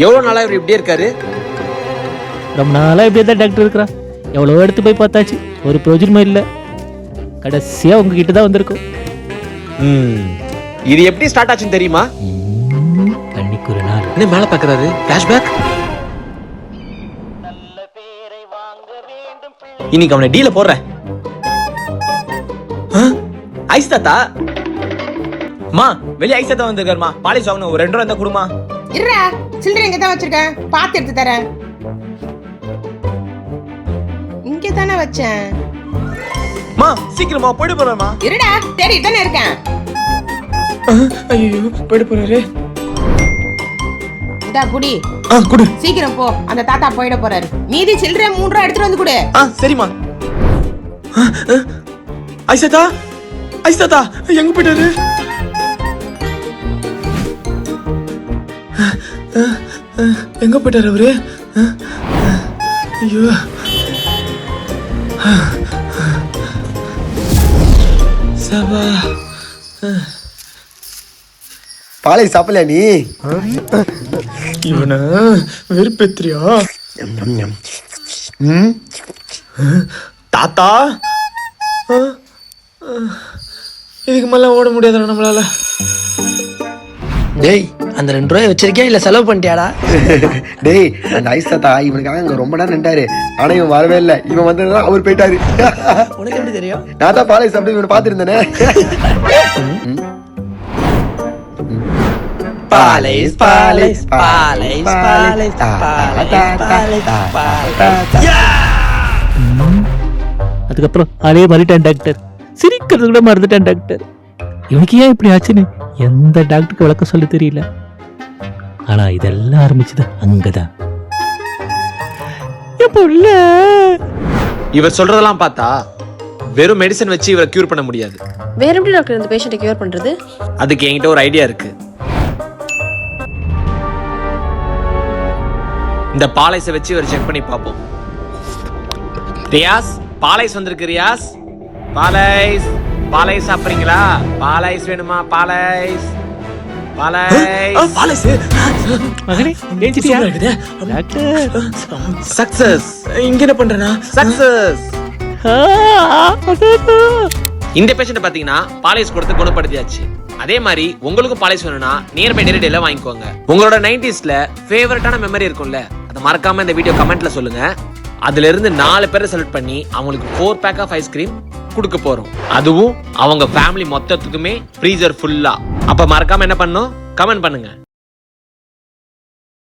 எவ்வளவு நாளா இவர் இப்படியே இருக்காரு? ரொம்ப நாளாக இப்படியே தான் டாக்டர் இருக்கிறா. எவ்வளோ எடுத்து போய் பார்த்தாச்சு, ஒரு பிரயோஜனமும் இல்லை. கடைசியாக உங்ககிட்ட தான் வந்திருக்கோம். இது எப்படி ஸ்டார்ட் ஆச்சுன்னு தெரியுமா? அன்னைக்கு ஒரு நாள் என்ன மேல பாக்குறாரு? பிளாஷ்பேக். இன்னைக்கு அவனை டீல போடுறேன். ஐஸ் தாத்தா, மா வெளிய ஐஸ் தாத்தா வந்திருக்காருமா. பாலிஷ் வாங்கணும், ஒரு 2 ரூபா இருந்தா கொடுமா. இருடா, சில்லறை இங்க தான் வச்சிருக்கேன், பாத்து எடுத்து தரேன். இங்க தானே வச்சேன். மா சீக்கிரமா போயிட்டு போறேமா. இருடா, தேடி தானே இருக்கேன். ஐயோ போயிட்டு போறாரு. இந்தா குடி. குடு. சீக்கிரம் போ, அந்த தாத்தா போயிட போறாரு. மீதி சில்லறை 3 ரூபா எடுத்துட்டு வந்து குடு. சரிம்மா. ஐஸ் தாத்தா, ஐஸ் தாத்தா எங்க போயிட்டாரு? எங்க போயிட்டாரு அவரு? ஐயோ. சபா. பாலை சாப்பிடல நீ? இவன வெறுப்பேத்திரியா? தாத்தா, இதுக்கு மேல ஓட முடியாதுடா நம்மளால. டேய், அந்த 2 ரூபாய் வச்சிருக்கியா இல்ல செலவு பண்ணிட்டியாடா? டேய், அந்த ஐஸ் தாத்தா இவனுக்காக இங்க ரொம்ப நேரம் நின்றாரு. ஆனா இவன் வரவே இல்லை. இவன் வந்ததுனா அவர் போயிட்டாரு. உனக்கு எப்படி தெரியும்? நான் தான் பாலை சாப்பிட்டு இவனை பாத்துருந்தேனே. பாலைஸ் பாலைஸ் பாலைஸ் பாலைஸ் பாலைஸ் பாலைஸ். அதுக்கப்புறம் அதே மறிட்டான் டாக்டர். சிரிக்கிறது கூட மறந்துட்டான் டாக்டர். இவனுக்கு ஏன் இப்படி ஆச்சுன்னு எந்த டாக்டருக்கு விளக்கம் சொல்ல தெரியல. ஆனா இதெல்லாம் ஆரம்பிச்சது அங்கதான். இவர் சொல்றதெல்லாம் பார்த்தா வெறும் மெடிசன் வச்சு இவரை கியூர் பண்ண முடியாது. வேற எப்படி டாக்டர் இந்த பேஷண்ட்டை கியூர் பண்றது? அதுக்கு என்கிட்ட ஒரு ஐடியா இருக்கு. இந்த பாலைஸை வச்சு இவர் செக் பண்ணி பார்ப்போம். ரியாஸ், பாலைஸ் வந்திருக்கு. ரியாஸ், பாலைஸ் பாலைஸ் சாப்பிடுறீங்களா? பாலைஸ் வேணுமா? பாலைஸ் பாலைஸ் பாலைஸ். மகனே ஏஞ்சிட்டியா? Doctor success. இங்க என்ன பண்றேனா? சக்சஸ். இந்த பேஷண்ட் பாத்தீங்கன்னா பாலைஸ் கொடுத்து குணப்படுத்தியாச்சு. அதே மாதிரி உங்களுக்கும் பாலைஸ் வேணும்னா நியர்பை நேரடியில வாங்கிக்கோங்க. உங்களோட 90sல ஃபேவரட்டான மெமரி இருக்கும்ல, அதை மறக்காம இந்த வீடியோ கமெண்ட்ல சொல்லுங்க. அதுல இருந்து 4 பேரை செலக்ட் பண்ணி அவங்களுக்கு 4 பேக் ஆஃப் ஐஸ்கிரீம் கொடுக்க போறோம். அதுவும் அவங்க ஃபேமிலி மொத்தத்துக்குமே ஃப்ரீசர் ஃபுல்லா. அப்ப மறக்காம என்ன பண்ணணும்? கமெண்ட் பண்ணுங்க.